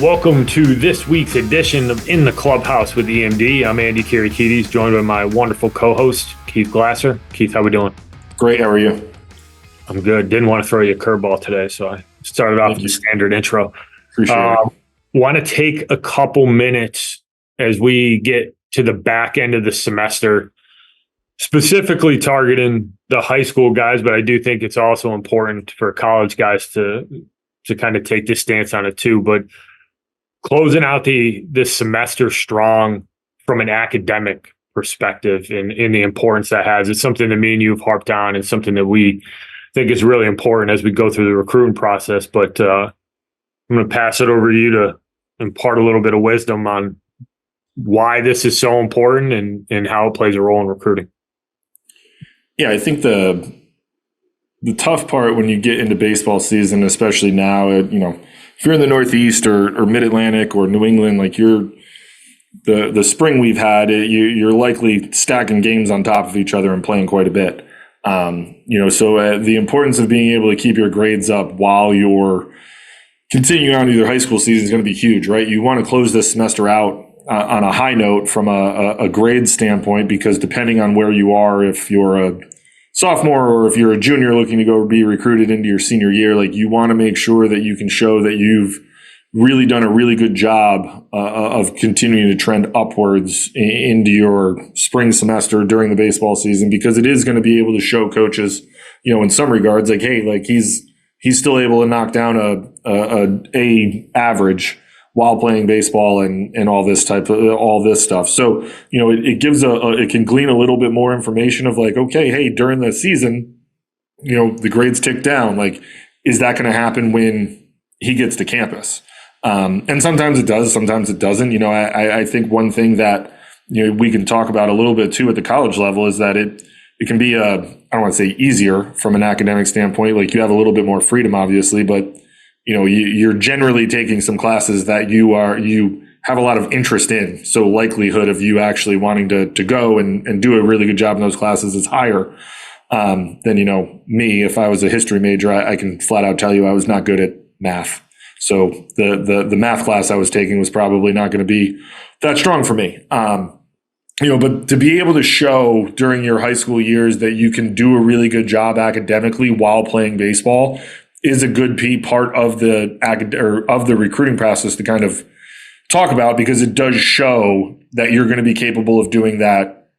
Welcome to this week's edition of In the Clubhouse with EMD. I'm Andy Kirikides, joined by my wonderful co-host, Keith Glasser. Keith, how we doing? Great, how are you? I'm good. Didn't want to throw you a curveball today, so I started off with the standard intro. Appreciate it. Want to take a couple minutes as we get to the back end of the semester, specifically targeting the high school guys, but I do think it's also important for college guys to kind of take this stance on it too. But closing out this semester strong from an academic perspective and in the importance that has, it's something that me and you have harped on and something that we think is really important as we go through the recruiting process. But I'm going to pass it over to you to impart a little bit of wisdom on why this is so important and how it plays a role in recruiting. Yeah, I think the tough part when you get into baseball season, especially now, if you're in the Northeast or Mid-Atlantic or New England, like the spring we've had, you're likely stacking games on top of each other and playing quite a bit. So the importance of being able to keep your grades up while you're continuing on with your high school season is going to be huge, right? You want to close this semester out on a high note from a grade standpoint, because depending on where you are, if you're a sophomore or if you're a junior looking to go be recruited into your senior year, like you want to make sure that you can show that you've really done a really good job of continuing to trend upwards into your spring semester during the baseball season, because it is going to be able to show coaches, in some regards, like, hey, like he's still able to knock down a average while playing baseball and all this stuff. So, it gives it can glean a little bit more information of like, okay, hey, during the season, the grades tick down. Like, is that going to happen when he gets to campus? And sometimes it does, sometimes it doesn't. I think one thing that, we can talk about a little bit too at the college level is that it can be I don't want to say easier from an academic standpoint. Like, you have a little bit more freedom, obviously, but you're generally taking some classes that you have a lot of interest in. So likelihood of you actually wanting to go and do a really good job in those classes is higher than, me. If I was a history major, I can flat out tell you I was not good at math. So the math class I was taking was probably not going to be that strong for me. But to be able to show during your high school years that you can do a really good job academically while playing baseball is a good part of the recruiting process to kind of talk about, because it does show that you're going to be capable of doing that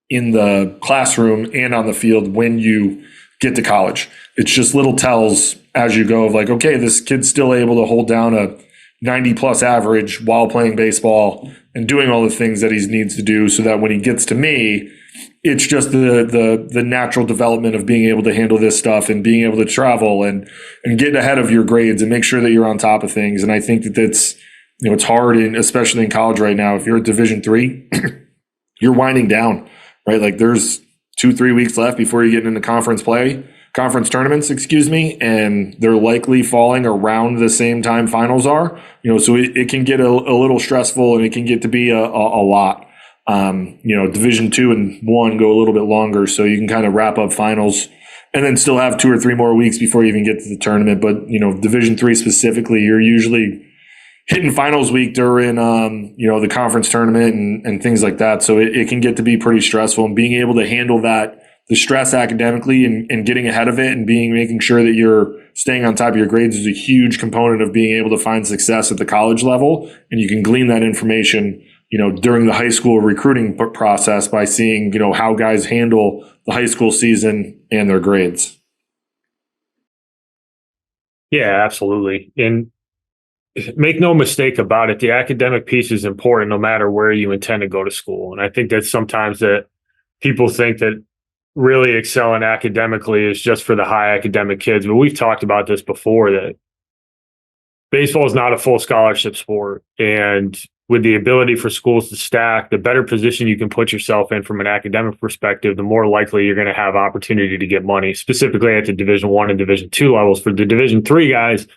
in the classroom and on the field when you get to college. It's just little tells as you go of like, okay, this kid's still able to hold down a 90 plus average while playing baseball and doing all the things that he needs to do, so that when he gets to me, it's just the natural development of being able to handle this stuff and being able to travel and get ahead of your grades and make sure that you're on top of things. And I think that's it's hard, especially in college right now. If you're at Division III, you're winding down, right? Like, there's 2-3 weeks left before you get into conference tournaments, and they're likely falling around the same time finals are. So it can get a little stressful, and it can get to be a lot. Division II and I go a little bit longer, so you can kind of wrap up finals and then still have 2 or 3 more weeks before you even get to the tournament. But, Division III specifically, you're usually hitting finals week during, the conference tournament and things like that. So it can get to be pretty stressful, and being able to handle the stress academically and getting ahead of it and making sure that you're staying on top of your grades is a huge component of being able to find success at the college level. And you can glean that information during the high school recruiting process by seeing, how guys handle the high school season and their grades. Yeah, absolutely. And make no mistake about it, the academic piece is important no matter where you intend to go to school. And I think that sometimes that people think that really excelling academically is just for the high academic kids. But we've talked about this before, that baseball is not a full scholarship sport. And with the ability for schools to stack, the better position you can put yourself in from an academic perspective, the more likely you're going to have opportunity to get money, specifically at the Division I and Division II levels. For the Division III guys,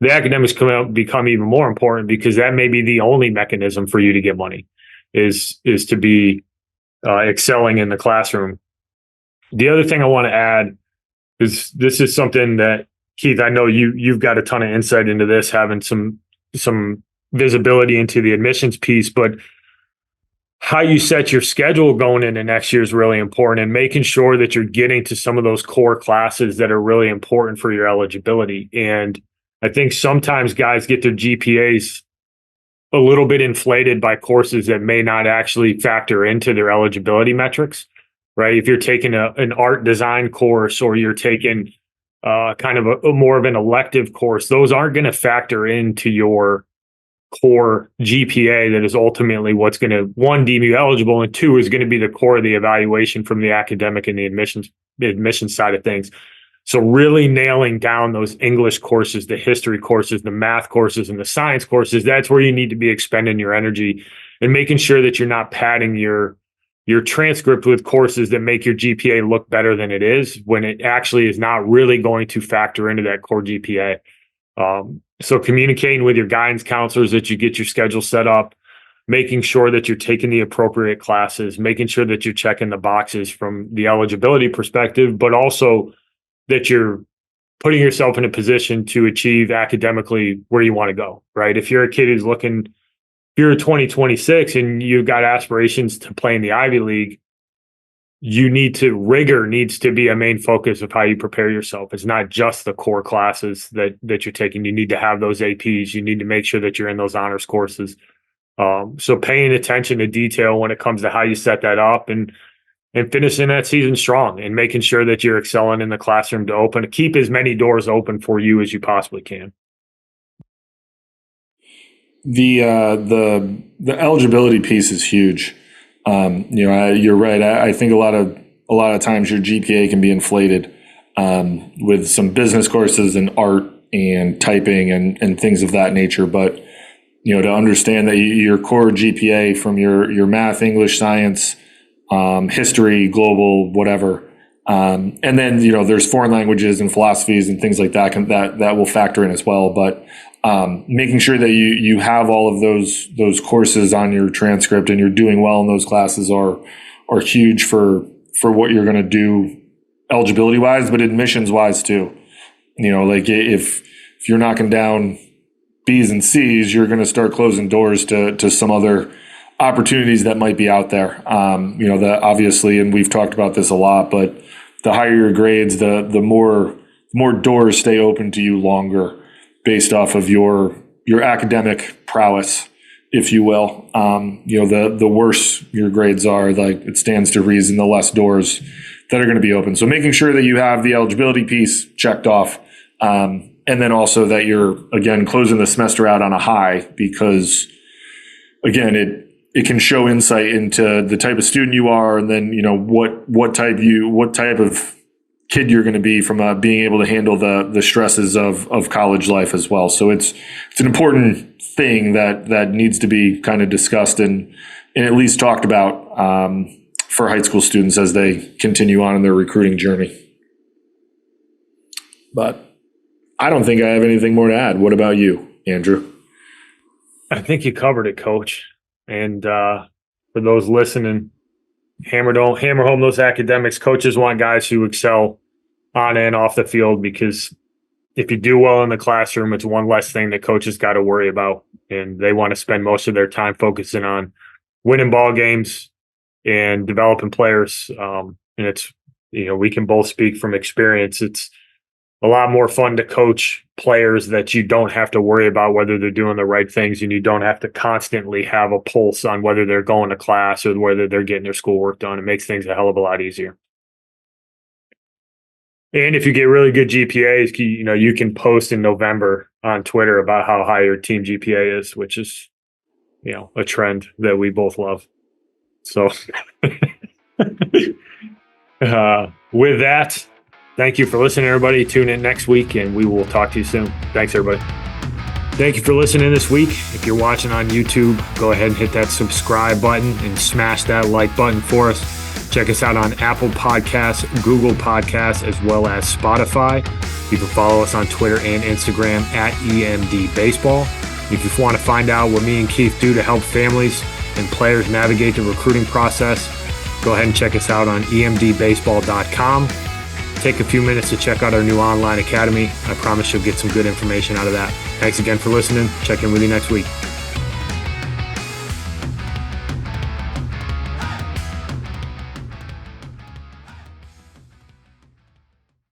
the academics become even more important, because that may be the only mechanism for you to get money is to be excelling in the classroom. The other thing I want to add is this is something that, Keith, I know you've got a ton of insight into this, having some visibility into the admissions piece, but how you set your schedule going into next year is really important, and making sure that you're getting to some of those core classes that are really important for your eligibility. And I think sometimes guys get their GPAs a little bit inflated by courses that may not actually factor into their eligibility metrics, right? If you're taking an art design course, or you're taking kind of a more of an elective course, those aren't going to factor into your core GPA that is ultimately what's going to, one, deem you eligible, and two, is going to be the core of the evaluation from the academic and the admissions side of things. So really nailing down those English courses, the history courses, the math courses, and the science courses, that's where you need to be expending your energy, and making sure that you're not padding your transcript with courses that make your GPA look better than it is, when it actually is not really going to factor into that core GPA. So communicating with your guidance counselors that you get your schedule set up, making sure that you're taking the appropriate classes, making sure that you're checking the boxes from the eligibility perspective, but also that you're putting yourself in a position to achieve academically where you want to go, right? If you're a kid who's looking, if you're 2026 and you've got aspirations to play in the Ivy League, rigor needs to be a main focus of how you prepare yourself. It's not just the core classes that you're taking. You need to have those APs. You need to make sure that you're in those honors courses. So paying attention to detail when it comes to how you set that up, and finishing that season strong, and making sure that you're excelling in the classroom to keep as many doors open for you as you possibly can. The eligibility piece is huge. You're right. I think a lot of times your GPA can be inflated with some business courses and art and typing and things of that nature. But to understand that your core GPA from your math, English, science, history, global, whatever, and then there's foreign languages and philosophies and things like that that will factor in as well. But making sure that you have all of those courses on your transcript and you're doing well in those classes are huge for what you're going to do eligibility wise, but admissions wise too. Like if you're knocking down B's and C's, you're going to start closing doors to some other opportunities that might be out there. That obviously, and we've talked about this a lot, but the higher your grades, the more doors stay open to you longer, based off of your academic prowess, if you will. The worse your grades are, like it stands to reason, the less doors that are going to be open. So making sure that you have the eligibility piece checked off, and then also that you're, again, closing the semester out on a high, because, again, it can show insight into the type of student you are, and then what type of kid you're going to be from being able to handle the stresses of college life as well. So it's an important thing that needs to be kind of discussed and at least talked about for high school students as they continue on in their recruiting journey. But I don't think I have anything more to add. What about you, Andrew? I think you covered it, Coach. And for those listening, hammer home those academics. Coaches want guys who excel on and off the field, because if you do well in the classroom, it's one less thing that coaches got to worry about. And they want to spend most of their time focusing on winning ball games and developing players. And it's, we can both speak from experience. It's a lot more fun to coach players that you don't have to worry about whether they're doing the right things, and you don't have to constantly have a pulse on whether they're going to class or whether they're getting their schoolwork done. It makes things a hell of a lot easier. And if you get really good GPAs, you can post in November on Twitter about how high your team GPA is, which is, a trend that we both love. So with that, thank you for listening, everybody. Tune in next week, and we will talk to you soon. Thanks, everybody. Thank you for listening this week. If you're watching on YouTube, go ahead and hit that subscribe button and smash that like button for us. Check us out on Apple Podcasts, Google Podcasts, as well as Spotify. You can follow us on Twitter and Instagram at EMD Baseball. If you want to find out what me and Keith do to help families and players navigate the recruiting process, go ahead and check us out on emdbaseball.com. Take a few minutes to check out our new online academy. I promise you'll get some good information out of that. Thanks again for listening. Check in with you next week.